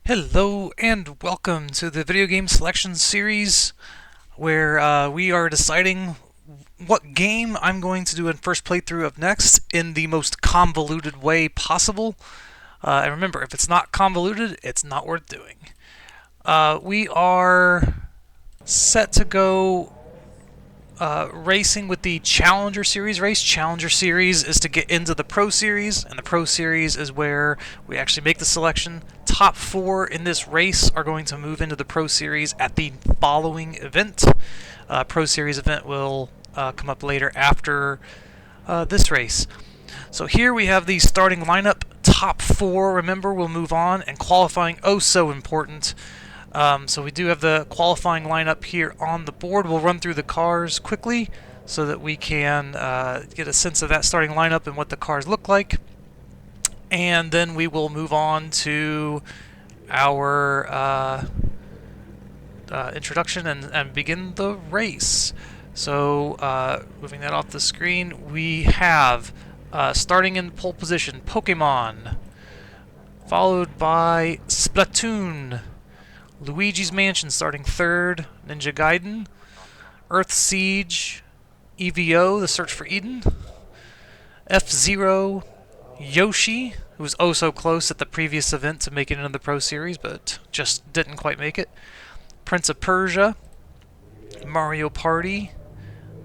Hello and welcome to the video game selection series where we are deciding what game I'm going to do in first playthrough of next in the most convoluted way possible. And remember, if it's not convoluted, it's not worth doing. We are set to go racing with the Challenger Series race. Challenger Series is to get into the Pro Series, and the Pro Series is where we actually make the selection. Top 4 in this race are going to move into the Pro Series at the following event. Pro Series event will come up later after this race. So here we have the starting lineup. Top 4, remember, will move on, and qualifying, oh so important. So we do have the qualifying lineup here on the board. We'll run through the cars quickly so that we can get a sense of that starting lineup and what the cars look like. And then we will move on to our introduction and begin the race. So moving that off the screen, we have starting in pole position, Pokemon, followed by Splatoon, Luigi's Mansion starting 3rd, Ninja Gaiden, Earth Siege, EVO, The Search for Eden, F-Zero, Yoshi, who was oh so close at the previous event to make it into the Pro Series, but just didn't quite make it, Prince of Persia, Mario Party,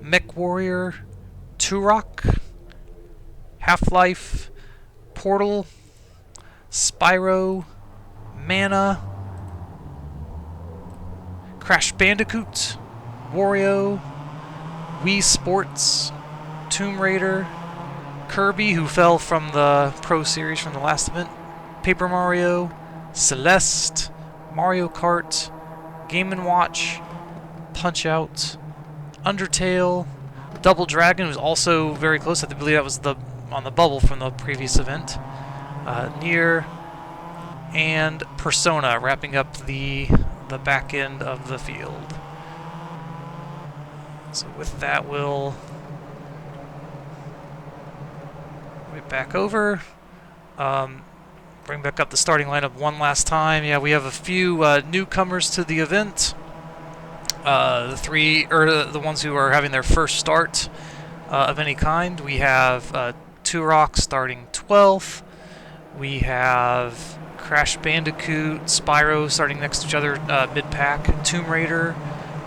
Mech Warrior, Turok, Half-Life, Portal, Spyro, Mana, Crash Bandicoot, Wario, Wii Sports, Tomb Raider, Kirby, who fell from the Pro Series from the last event, Paper Mario, Celeste, Mario Kart, Game & Watch, Punch-Out, Undertale, Double Dragon, who's also very close. I believe that was on the bubble from the previous event, Nier, and Persona, wrapping up the back end of the field. So with that, we'll back over, bring back up the starting lineup one last time. Yeah, we have a few newcomers to the event. The ones who are having their first start of any kind. We have Turok starting 12th. We have Crash Bandicoot, Spyro starting next to each other mid-pack, Tomb Raider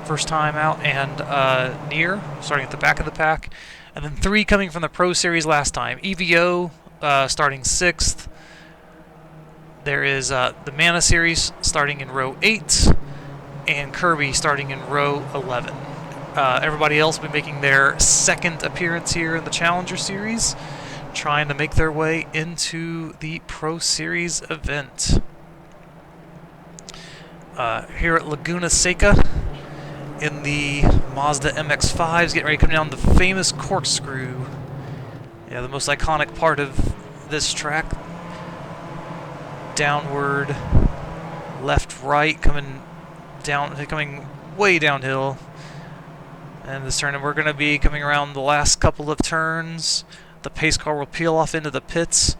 first time out, and Nier starting at the back of the pack. And then 3 coming from the Pro Series last time. EVO starting 6th. There is the Mana Series starting in row 8, and Kirby starting in row 11. Everybody else will be making their second appearance here in the Challenger Series, trying to make their way into the Pro Series event. Here at Laguna Seca, in the Mazda MX-5s, getting ready to come down the famous corkscrew. Yeah, the most iconic part of this track. Downward, left, right, coming way downhill. And this turn, we're going to be coming around the last couple of turns. The pace car will peel off into the pits,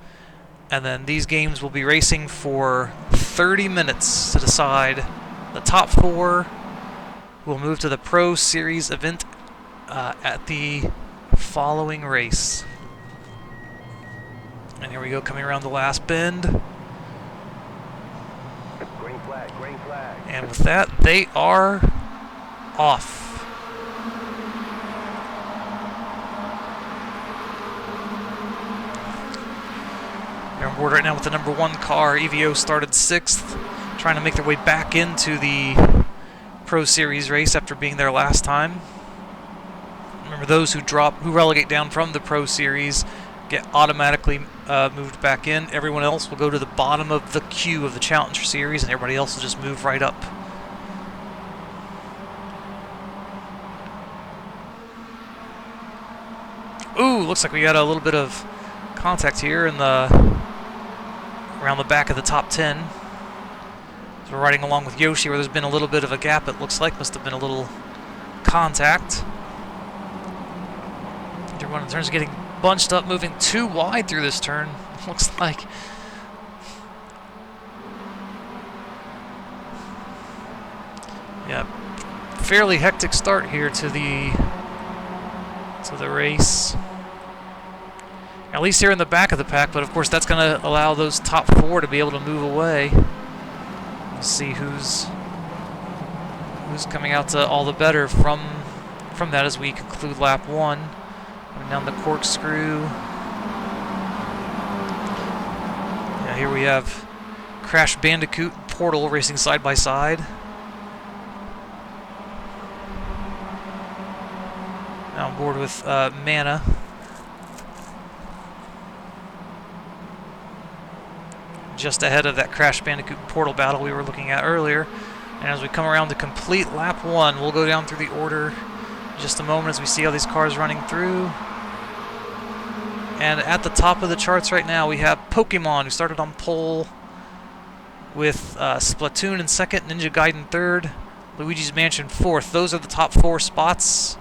and then these games will be racing for 30 minutes to decide the top 4. We'll move to the Pro Series event at the following race. And here we go, coming around the last bend. Green flag, green flag. And with that, they are off. They're on board right now with the number 1 car. EVO started 6th, trying to make their way back into the Pro Series race after being there last time. Remember, those who relegate down from the Pro Series get automatically moved back in. Everyone else will go to the bottom of the queue of the Challenger Series, and everybody else will just move right up. Ooh, looks like we got a little bit of contact here in around the back of the top 10. So we're riding along with Yoshi, where there's been a little bit of a gap, it looks like. Must have been a little contact. Everyone in turns getting bunched up, moving too wide through this turn, looks like. Yeah, fairly hectic start here to the race. At least here in the back of the pack, but of course that's going to allow those top four to be able to move away. We'll see who's coming out to all the better from that as we conclude lap 1. Coming down the corkscrew. Yeah, here we have Crash Bandicoot and Portal racing side by side. Now on board with Mana. Just ahead of that Crash Bandicoot and Portal battle we were looking at earlier. And as we come around to complete lap 1, we'll go down through the order in just a moment as we see how these cars running through. And at the top of the charts right now, we have Pokemon, who started on pole with Splatoon in second, Ninja Gaiden third, Luigi's Mansion fourth. Those are the top 4 spots.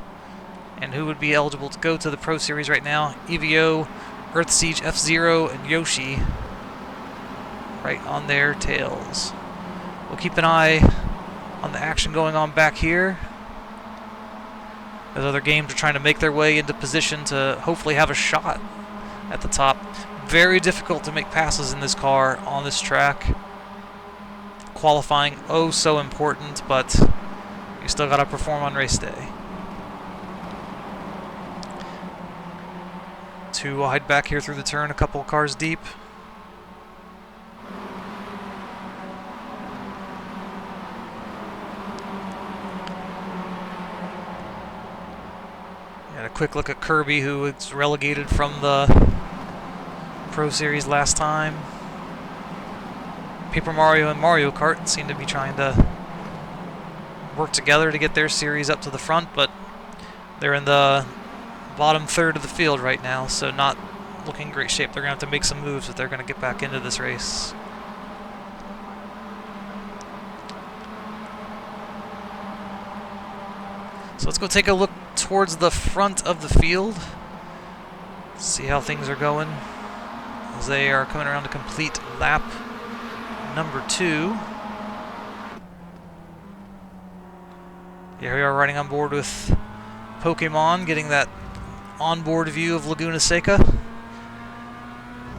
And who would be eligible to go to the Pro Series right now? EVO, Earthsiege, F-Zero, and Yoshi right on their tails. We'll keep an eye on the action going on back here, as other games are trying to make their way into position to hopefully have a shot at the top. Very difficult to make passes in this car on this track. Qualifying, oh so important, but you still got to perform on race day. Too wide back here through the turn, a couple cars deep. And a quick look at Kirby, who was relegated from the Pro Series last time. Paper Mario and Mario Kart seem to be trying to work together to get their series up to the front, but they're in the bottom third of the field right now, so not looking in great shape. They're going to have to make some moves if they're going to get back into this race. So let's go take a look towards the front of the field, see how things are going as they are coming around to complete lap number 2. Here we are riding on board with Pokemon, getting that onboard view of Laguna Seca.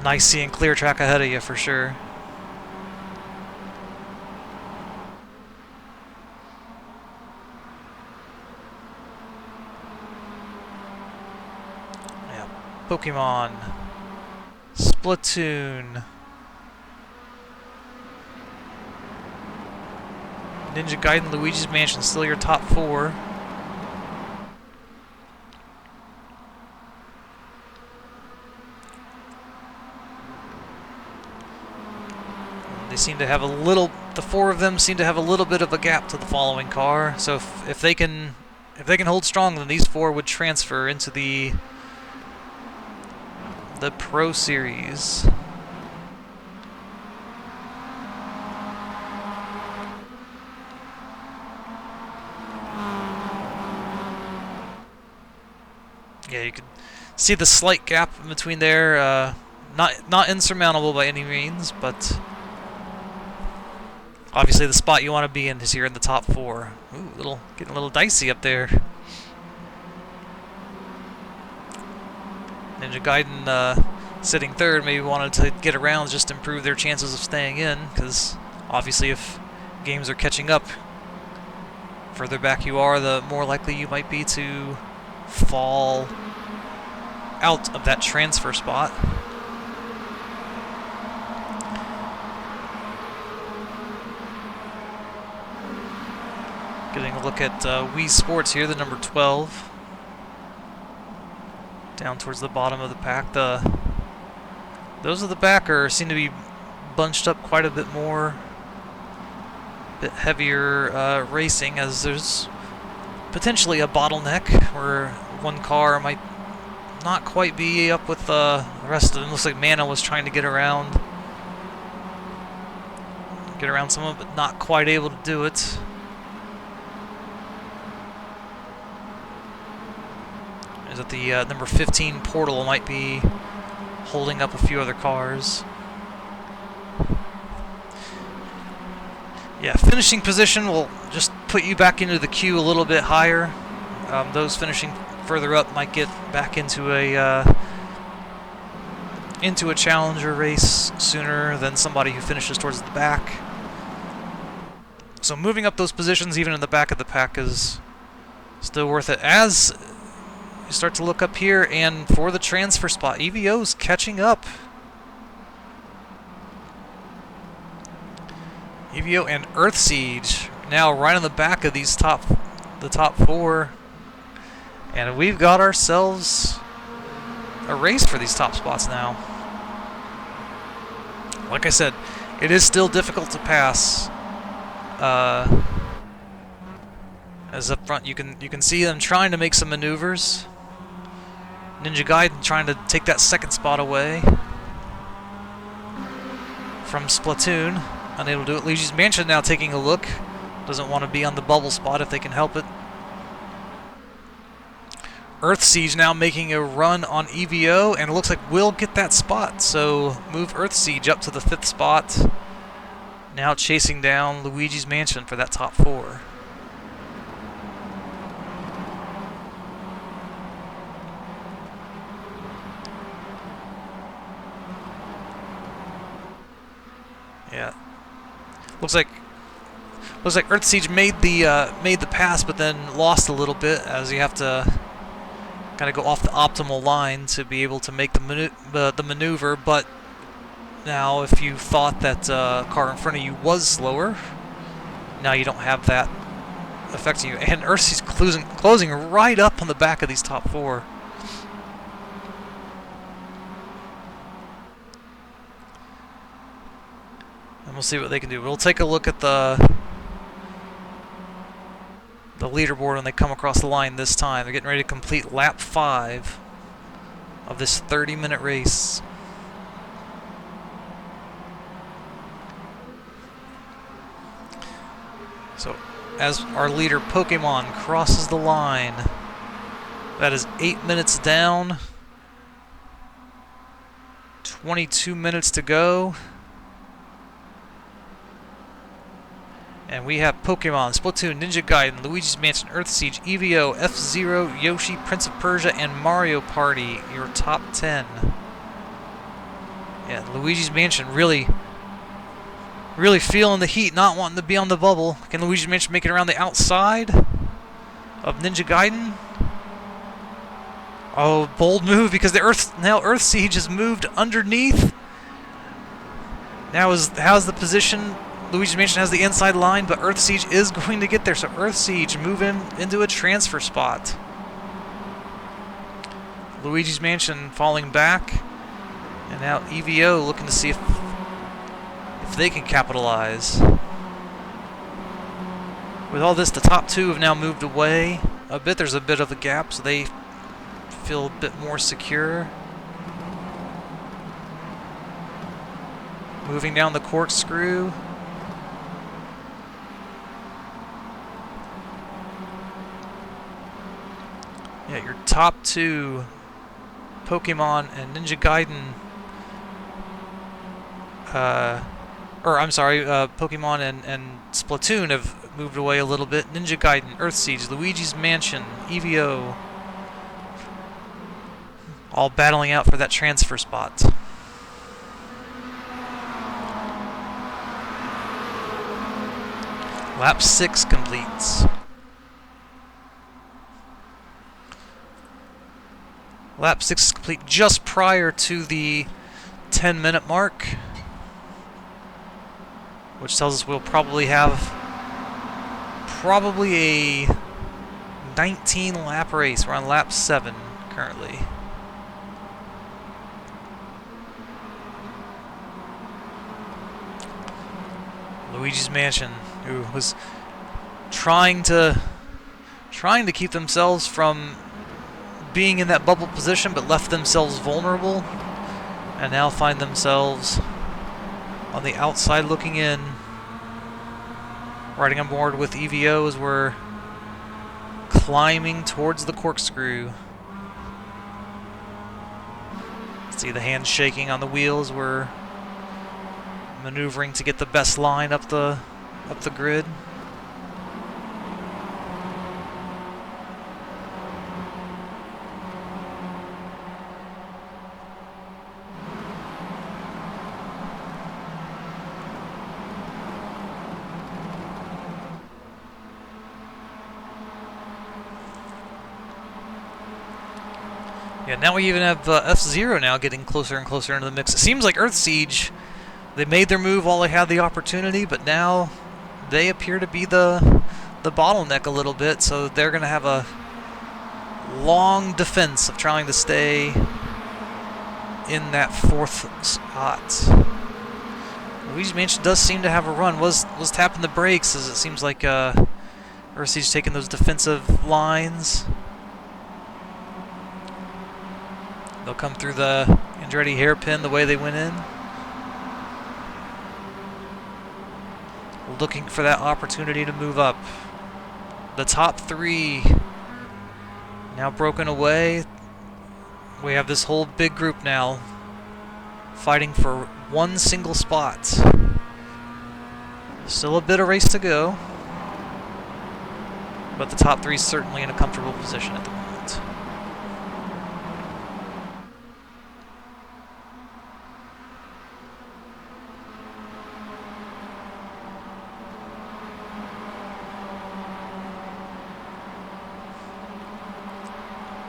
Nice seeing clear track ahead of you for sure. Yeah, Pokemon, Splatoon, Ninja Gaiden, Luigi's Mansion, still your top 4. They seem to have a little, the 4 of them seem to have a little bit of a gap to the following car. So if they can hold strong, then these 4 would transfer into the Pro Series. Yeah, you can see the slight gap in between there. Not insurmountable by any means, but obviously the spot you want to be in is here in the top 4. Ooh, getting a little dicey up there. Ninja Gaiden sitting third, maybe wanted to get around just to improve their chances of staying in, because obviously if games are catching up, further back you are, the more likely you might be to fall out of that transfer spot. Getting a look at Wii Sports here, the number 12. Down towards the bottom of the pack. Those at the back seem to be bunched up quite a bit more. A bit heavier racing, as there's potentially a bottleneck where one car might not quite be up with the rest of them. Looks like Mana was trying to get around someone, but not quite able to do it. Is that the number 15 Portal might be holding up a few other cars. Yeah, finishing position will just put you back into the queue a little bit higher. Those finishing further up might get back into a challenger race sooner than somebody who finishes towards the back. So moving up those positions, even in the back of the pack, is still worth it. As you start to look up here, and for the transfer spot, EVO's catching up. EVO and Earthsiege now right on the back of these the top four, and we've got ourselves a race for these top spots now. Like I said, it is still difficult to pass. As up front, you can see them trying to make some maneuvers. Ninja Gaiden trying to take that second spot away from Splatoon. Unable to do it. Luigi's Mansion now taking a look. Doesn't want to be on the bubble spot if they can help it. Earthsiege now making a run on EVO, and it looks like we'll get that spot. So move Earthsiege up to the 5th spot. Now chasing down Luigi's Mansion for that top 4. Yeah. Looks like Earthsiege made the pass, but then lost a little bit, as you have to kind of go off the optimal line to be able to make the maneuver. But now, if you thought that car in front of you was slower, now you don't have that affecting you. And Earthsiege's closing right up on the back of these top 4. And we'll see what they can do. We'll take a look at the leaderboard when they come across the line this time. They're getting ready to complete lap 5 of this 30-minute race. So, as our leader Pokemon crosses the line, that is 8 minutes down, 22 minutes to go. And we have Pokemon, Splatoon, Ninja Gaiden, Luigi's Mansion, Earthsiege, EVO, F-Zero, Yoshi, Prince of Persia, and Mario Party, your top 10. Yeah, Luigi's Mansion really feeling the heat, not wanting to be on the bubble. Can Luigi's Mansion make it around the outside of Ninja Gaiden? Oh, bold move, because now Earthsiege has moved underneath. How's the position? Luigi's Mansion has the inside line, but Earthsiege is going to get there. So Earthsiege moving into a transfer spot. Luigi's Mansion falling back. And now EVO looking to see if they can capitalize. With all this, the top 2 have now moved away a bit. There's a bit of a gap, so they feel a bit more secure. Moving down the corkscrew. Yeah, your top 2, Pokemon and Ninja Gaiden, Pokemon and Splatoon have moved away a little bit. Ninja Gaiden, Earthsiege, Luigi's Mansion, EVO, all battling out for that transfer spot. Lap 6 completes. Lap 6 is complete just prior to the 10-minute mark, which tells us we'll probably have a 19-lap race. We're on lap 7 currently. Luigi's Mansion, who was trying to keep themselves from being in that bubble position, but left themselves vulnerable, and now find themselves on the outside looking in, riding on board with EVO as we're climbing towards the corkscrew. See the hands shaking on the wheels. We're maneuvering to get the best line up the grid. Yeah, now we even have F-Zero now getting closer and closer into the mix. It seems like Earth Siege, they made their move while they had the opportunity, but now they appear to be the bottleneck a little bit, so they're going to have a long defense of trying to stay in that 4th spot. Luigi's Mansion does seem to have a run. Was tapping the brakes as it seems like Earth Siege taking those defensive lines. They'll come through the Andretti hairpin the way they went in. Looking for that opportunity to move up. The top 3 now broken away. We have this whole big group now fighting for one single spot. Still a bit of race to go, but the top 3 is certainly in a comfortable position at the moment.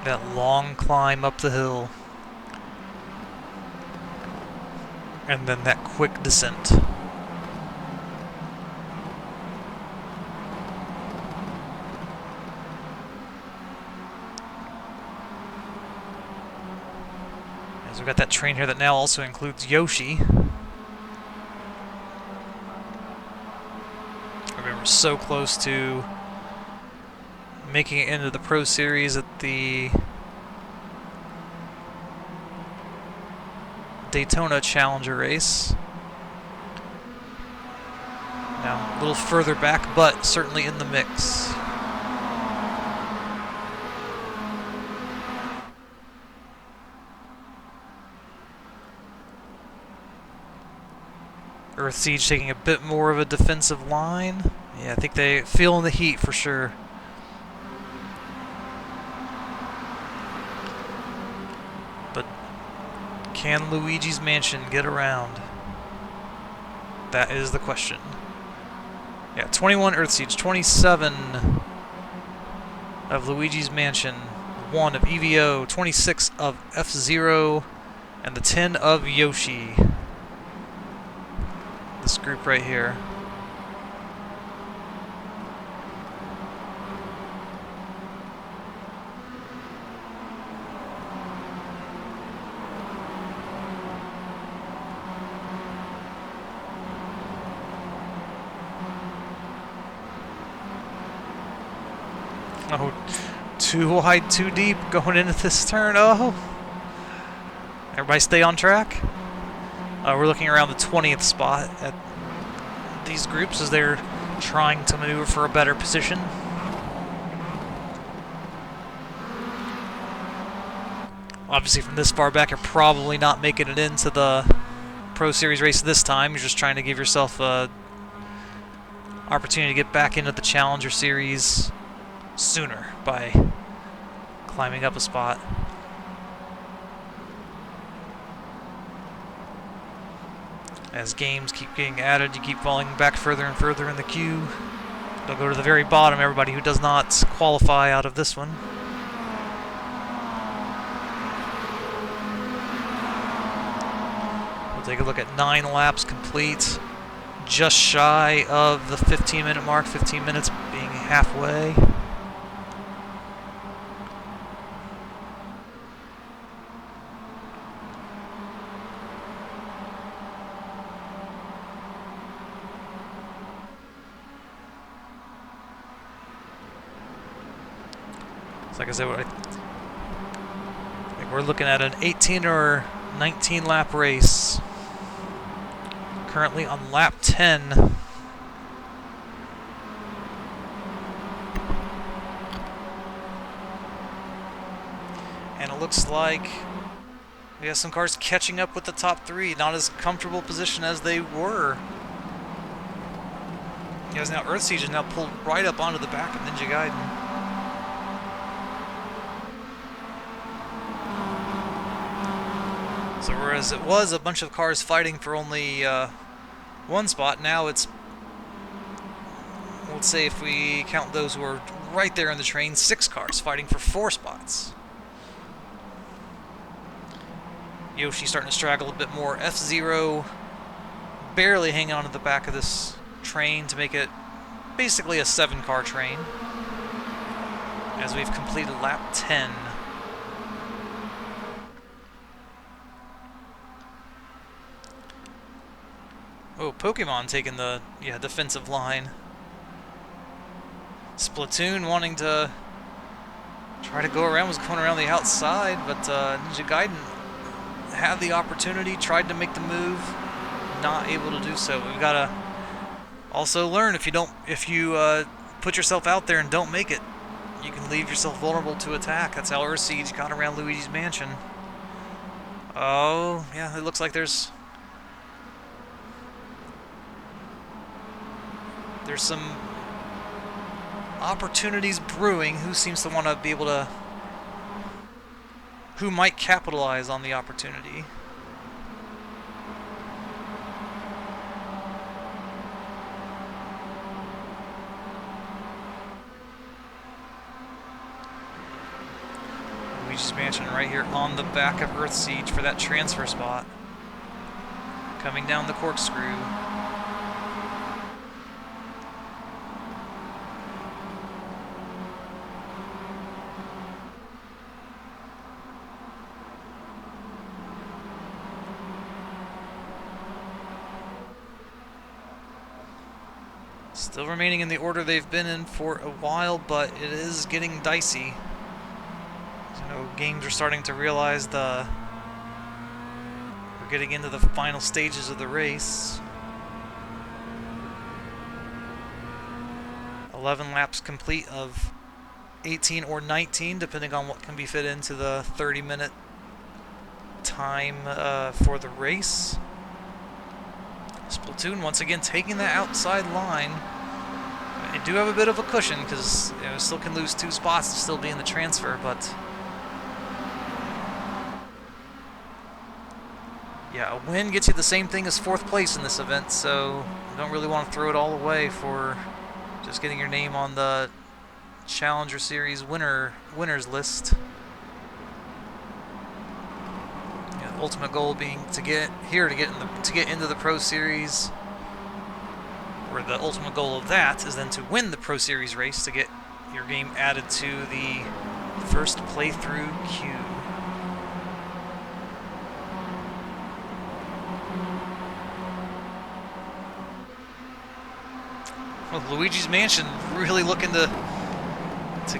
That long climb up the hill. And then that quick descent. As we've got that train here that now also includes Yoshi. I remember so close to making it into the Pro Series at the Daytona Challenger race. Now a little further back, but certainly in the mix. Earth Siege taking a bit more of a defensive line. Yeah, I think they feeling the heat for sure. But can Luigi's Mansion get around? That is the question. Yeah, 21 Earth Siege, 27 of Luigi's Mansion, 1 of EVO, 26 of F-Zero, and the 10 of Yoshi. This group right here. Oh, too wide, too deep going into this turn. Oh. Everybody stay on track. We're looking around the 20th spot at these groups as they're trying to maneuver for a better position. Obviously from this far back, you're probably not making it into the Pro Series race this time. You're just trying to give yourself a opportunity to get back into the Challenger Series sooner by climbing up a spot. As games keep getting added, you keep falling back further and further in the queue. They'll go to the very bottom, everybody who does not qualify out of this one. We'll take a look at 9 laps complete. Just shy of the 15-minute mark, 15 minutes being halfway. Like I said, I think we're looking at an 18 or 19 lap race. Currently on lap 10. And it looks like we have some cars catching up with the top 3. Not as comfortable position as they were. Because now Earth Siege is now pulled right up onto the back of Ninja Gaiden. So whereas it was a bunch of cars fighting for only one spot, now it's, let's say if we count those who are right there in the train, 6 cars fighting for 4 spots. Yoshi starting to straggle a bit more. F-Zero barely hanging on to the back of this train to make it basically a 7-car train, as we've completed lap 10. Oh, Pokemon taking the defensive line. Splatoon wanting to try to go around, was going around the outside, but Ninja Gaiden had the opportunity, tried to make the move, not able to do so. We've got to also learn, if you put yourself out there and don't make it, you can leave yourself vulnerable to attack. That's how Earth Siege got around Luigi's Mansion. Oh, yeah, it looks like there's some opportunities brewing. Who seems to want to be able to... Who might capitalize on the opportunity? Luigi's Mansion right here on the back of Earth Siege for that transfer spot. Coming down the corkscrew. Still remaining in the order they've been in for a while, but it is getting dicey. You know, games are starting to realize we're getting into the final stages of the race. 11 laps complete of 18 or 19, depending on what can be fit into the 30-minute time for the race. Splatoon once again taking that outside line. They do have a bit of a cushion because still can lose 2 spots to still be in the transfer, but yeah, a win gets you the same thing as 4th place in this event, so you don't really want to throw it all away for just getting your name on the Challenger Series winners list. Yeah, the ultimate goal being to get into the Pro Series. Where the ultimate goal of that is then to win the Pro Series race to get your game added to the first playthrough queue. Well, Luigi's Mansion really looking to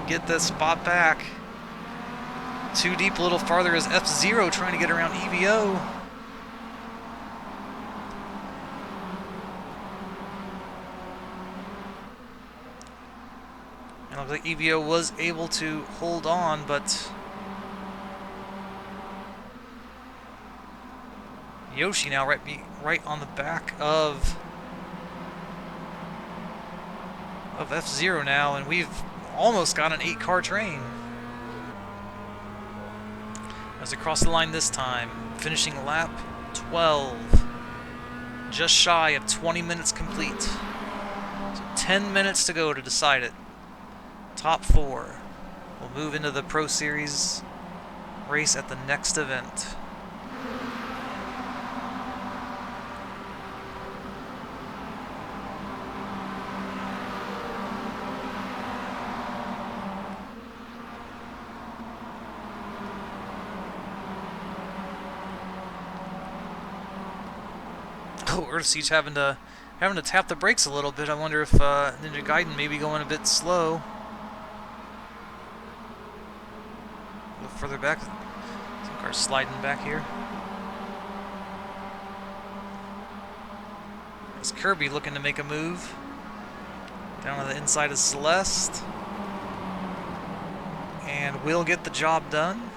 get that spot back. Too deep, a little farther is F-Zero trying to get around EVO. And it looks like EVO was able to hold on, but Yoshi now right on the back of F-Zero now, and we've almost got an 8-car train. As we cross the line this time, finishing lap 12. Just shy of 20 minutes complete. So 10 minutes to go to decide it. Top 4 will move into the Pro Series race at the next event. Oh, Earth Siege having to tap the brakes a little bit. I wonder if Ninja Gaiden may be going a bit slow. A little further back. Some cars sliding back here. It's Kirby looking to make a move. Down on the inside of Celeste. And will get the job done.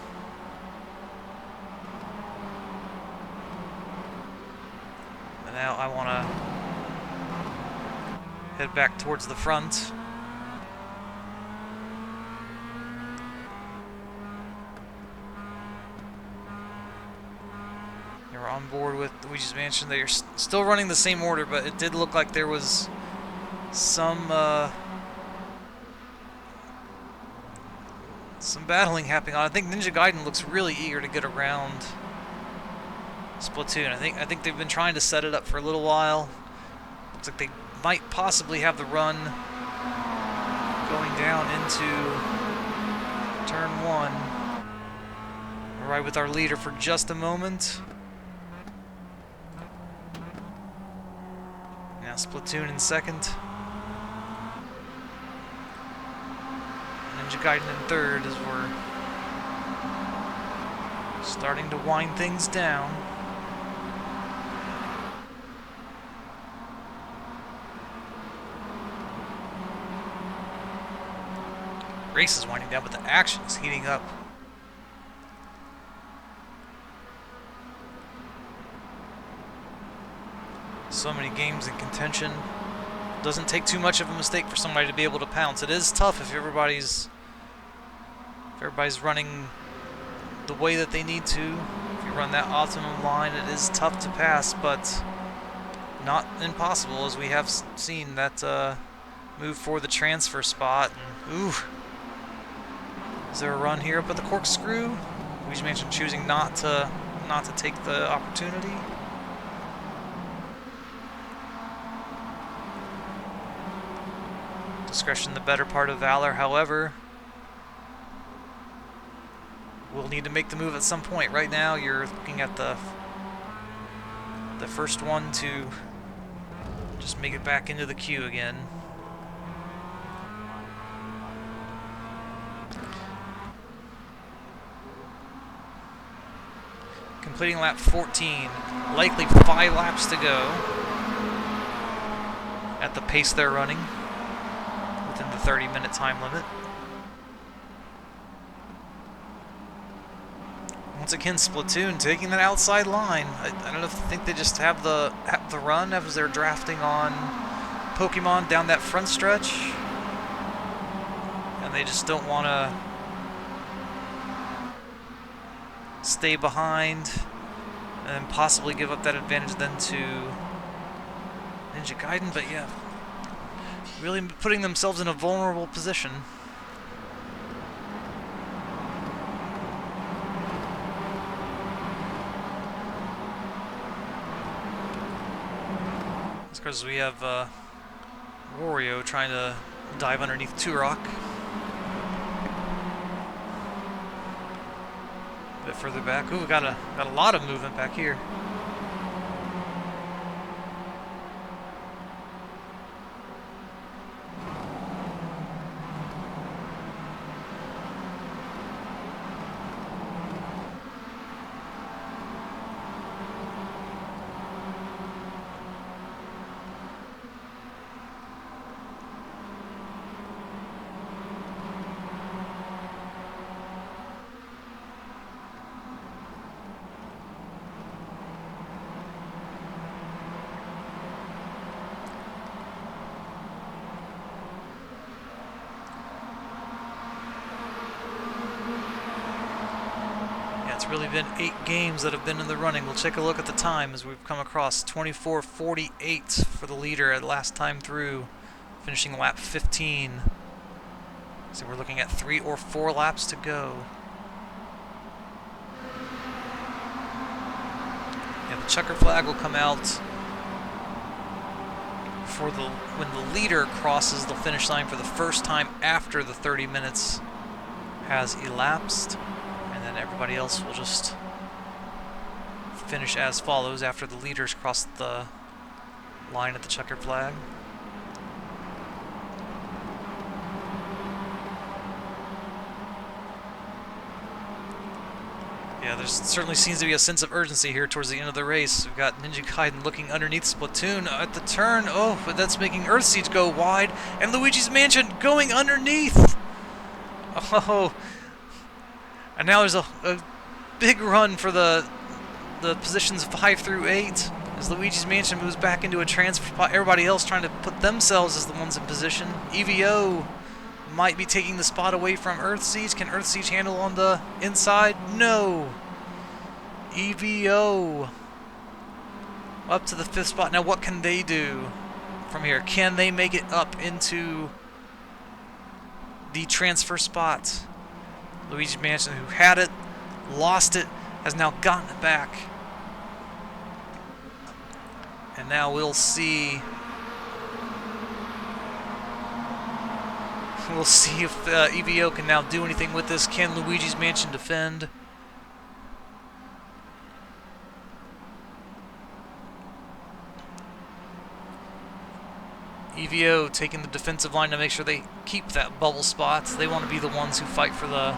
And now I want to head back towards the front. You're on board with Luigi's Mansion. They're still running the same order, but it did look like there was some battling happening on. I think Ninja Gaiden looks really eager to get around Splatoon. I think they've been trying to set it up for a little while. Looks like they might possibly have the run going down into turn 1. We're right with our leader for just a moment. Now Splatoon in second. Ninja Gaiden in third as we're starting to wind things down. Race is winding down, but the action is heating up. So many games in contention. Doesn't take too much of a mistake for somebody to be able to pounce. It is tough if everybody's running the way that they need to. If you run that optimum line, it is tough to pass, but not impossible, as we have seen that move for the transfer spot. And, ooh. Is there a run here up at the corkscrew? Luigi Mansion choosing not to take the opportunity. Discretion the better part of valor, however. We'll need to make the move at some point. Right now, you're looking at the first one to just make it back into the queue again. Completing lap 14, likely 5 laps to go at the pace they're running within the 30-minute time limit. Once again, Splatoon taking that outside line. I don't know if they think they just have the run as they're drafting on Pokemon down that front stretch, and they just don't want to stay behind and possibly give up that advantage then to Ninja Gaiden. But yeah, really putting themselves in a vulnerable position. It's because we have Wario trying to dive underneath Turok. A bit further back. Ooh, we got a lot of movement back here. It's really been 8 games that have been in the running. We'll take a look at the time as we've come across 24:48 for the leader at last time through, finishing lap 15. So we're looking at 3 or 4 laps to go. Yeah, the checker flag will come out for when the leader crosses the finish line for the first time after the 30 minutes has elapsed. And then everybody else will just finish as follows after the leaders cross the line at the checkered flag. Yeah, there certainly seems to be a sense of urgency here towards the end of the race. We've got Ninja Gaiden looking underneath Splatoon at the turn. Oh, but that's making Earthsiege go wide. And Luigi's Mansion going underneath. Oh. And now there's a big run for the positions 5 through 8 as Luigi's Mansion moves back into a transfer spot. Everybody else trying to put themselves as the ones in position. EVO might be taking the spot away from Earthsiege. Can Earthsiege handle on the inside? No. EVO up to the 5th spot. Now what can they do from here? Can they make it up into the transfer spot? Luigi Mansion, who had it, lost it, has now gotten it back. And now we'll see. We'll see if EVO can now do anything with this. Can Luigi's Mansion defend? EVO taking the defensive line to make sure they keep that bubble spot. They want to be the ones who fight for the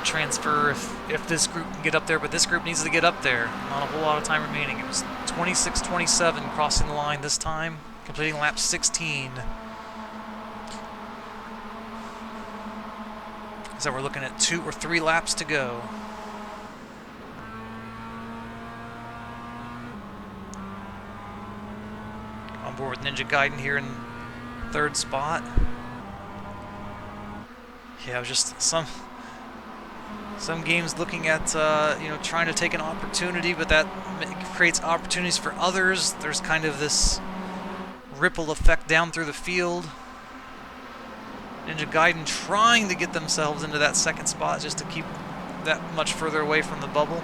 transfer if this group can get up there, but this group needs to get up there. Not a whole lot of time remaining. It was 26-27 crossing the line this time, completing lap 16. So we're looking at 2 or 3 laps to go. On board with Ninja Gaiden here in 3rd spot. Yeah, it was just some games looking at trying to take an opportunity, but that creates opportunities for others. There's kind of this ripple effect down through the field. Ninja Gaiden trying to get themselves into that 2nd spot just to keep that much further away from the bubble.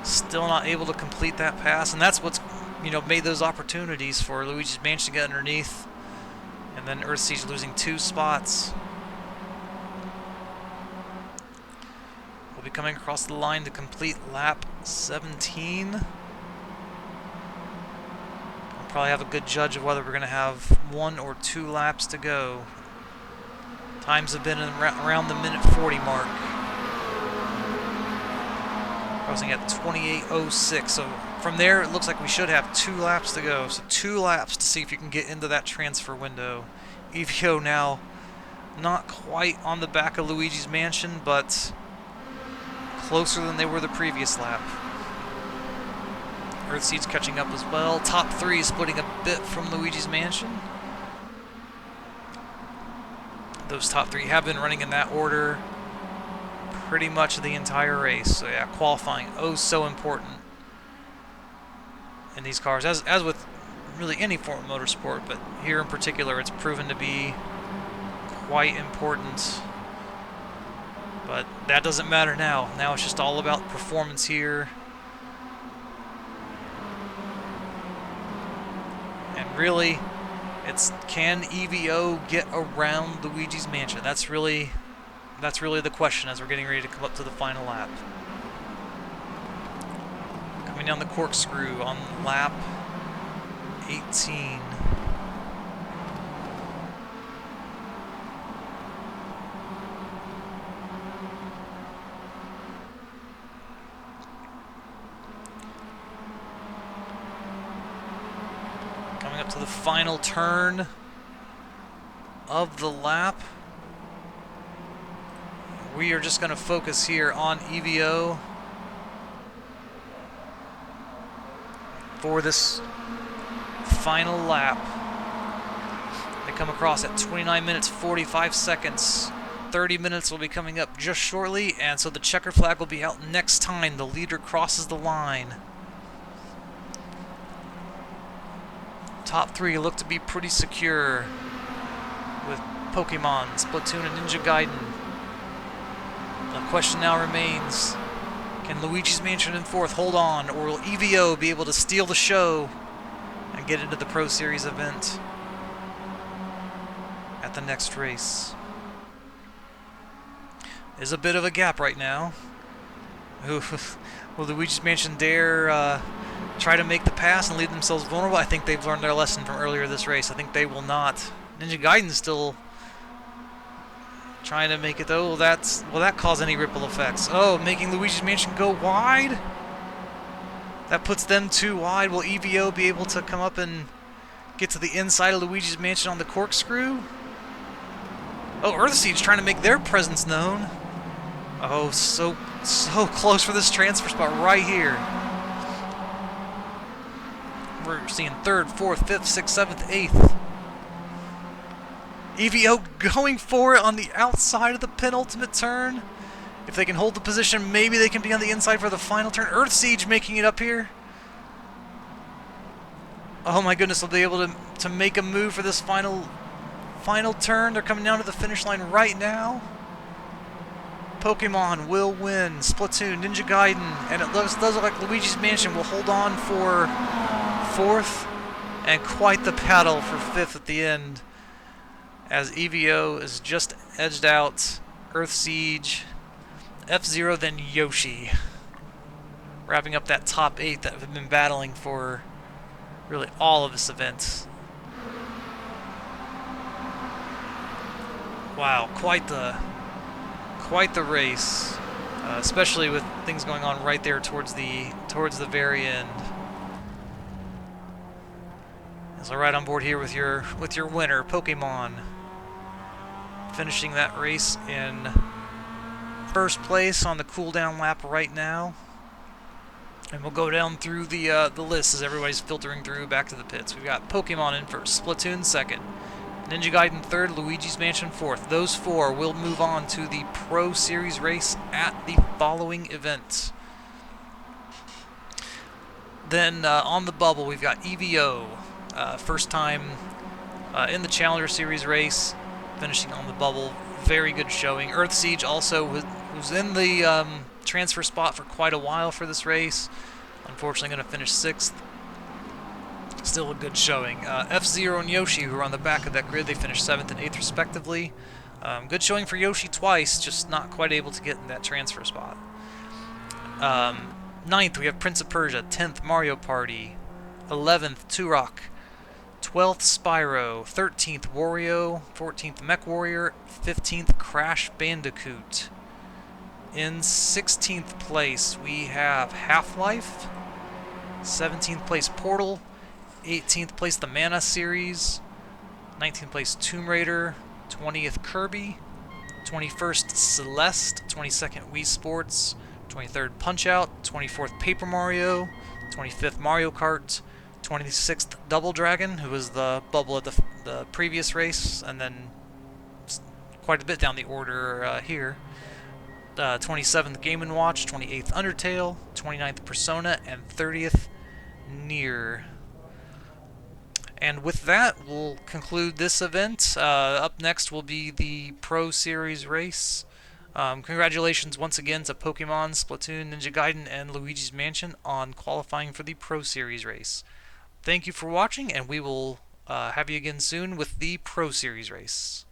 Still not able to complete that pass, and that's what's made those opportunities for Luigi's Mansion to get underneath. And then Earthsiege losing 2 spots. We'll be coming across the line to complete lap 17. We'll probably have a good judge of whether we're going to have 1 or 2 laps to go. Times have been around the minute 40 mark. Crossing at 28:06. So from there, it looks like we should have 2 laps to go. So 2 laps to see if you can get into that transfer window. EVO now not quite on the back of Luigi's Mansion, but closer than they were the previous lap. Earthseed's catching up as well. Top 3 splitting a bit from Luigi's Mansion. Those top 3 have been running in that order pretty much the entire race. So yeah, qualifying so important in these cars, as with really any form of motorsport, but here in particular it's proven to be quite important. But that doesn't matter now. Now it's just all about performance here. And really, it's can EVO get around Luigi's Mansion? That's really the question as we're getting ready to come up to the final lap. Coming down the corkscrew on lap 18. Coming up to the final turn of the lap. We are just going to focus here on EVO for this final lap. They come across at 29 minutes 45 seconds. 30 minutes will be coming up just shortly, and so the checker flag will be out next time the leader crosses the line. Top 3 look to be pretty secure with Pokemon, Splatoon, and Ninja Gaiden. The question now remains, can Luigi's Mansion in 4th hold on, or will EVO be able to steal the show and get into the Pro Series event at the next race? There's a bit of a gap right now. Will Luigi's Mansion dare try to make the pass and leave themselves vulnerable? I think they've learned their lesson from earlier this race. I think they will not. Ninja Gaiden's still trying to make it though. Will that cause any ripple effects? Oh, making Luigi's Mansion go wide? That puts them too wide. Will EVO be able to come up and get to the inside of Luigi's Mansion on the corkscrew? Oh, Earthseed's trying to make their presence known. Oh, so close for this transfer spot right here. We're seeing 3rd, 4th, 5th, 6th, 7th, 8th. EVO going for it on the outside of the penultimate turn. If they can hold the position, maybe they can be on the inside for the final turn. Earthsiege making it up here. Oh my goodness, they'll be able to make a move for this final turn. They're coming down to the finish line right now. Pokemon will win. Splatoon, Ninja Gaiden, and it does look like Luigi's Mansion will hold on for 4th, and quite the battle for 5th at the end, as EVO is just edged out Earth Siege, F-Zero, then Yoshi, wrapping up that top 8 that have been battling for really all of this event. Wow, quite the race, especially with things going on right there towards the very end. So right on board here with your winner, Pokemon, finishing that race in first place on the cooldown lap right now. And we'll go down through the list as everybody's filtering through back to the pits. We've got Pokemon in first, Splatoon second, Ninja Gaiden third, Luigi's Mansion fourth. Those 4 will move on to the Pro Series race at the following event. Then on the bubble, we've got EVO, first time in the Challenger Series race, finishing on the bubble. Very good showing. Earth Siege also was in the transfer spot for quite a while for this race. Unfortunately, going to finish 6th. Still a good showing. F-Zero and Yoshi, who are on the back of that grid, they finished 7th and 8th respectively. Good showing for Yoshi twice, just not quite able to get in that transfer spot. 9th, we have Prince of Persia. 10th, Mario Party. 11th, Turok. 12th, Spyro. 13th, Wario. 14th, Mech Warrior. 15th, Crash Bandicoot. In 16th place, we have Half-Life. 17th place, Portal. 18th place, the Mana series. 19th place, Tomb Raider. 20th, Kirby. 21st, Celeste. 22nd, Wii Sports. 23rd, Punch-Out. 24th, Paper Mario. 25th, Mario Kart. 26th, Double Dragon, who was the bubble at the previous race, and then quite a bit down the order here. 27th, Game & Watch. 28th, Undertale. 29th, Persona. And 30th, Nier. And with that, we'll conclude this event. Up next will be the Pro Series race. Congratulations once again to Pokemon, Splatoon, Ninja Gaiden, and Luigi's Mansion on qualifying for the Pro Series race. Thank you for watching, and we will have you again soon with the Pro Series race.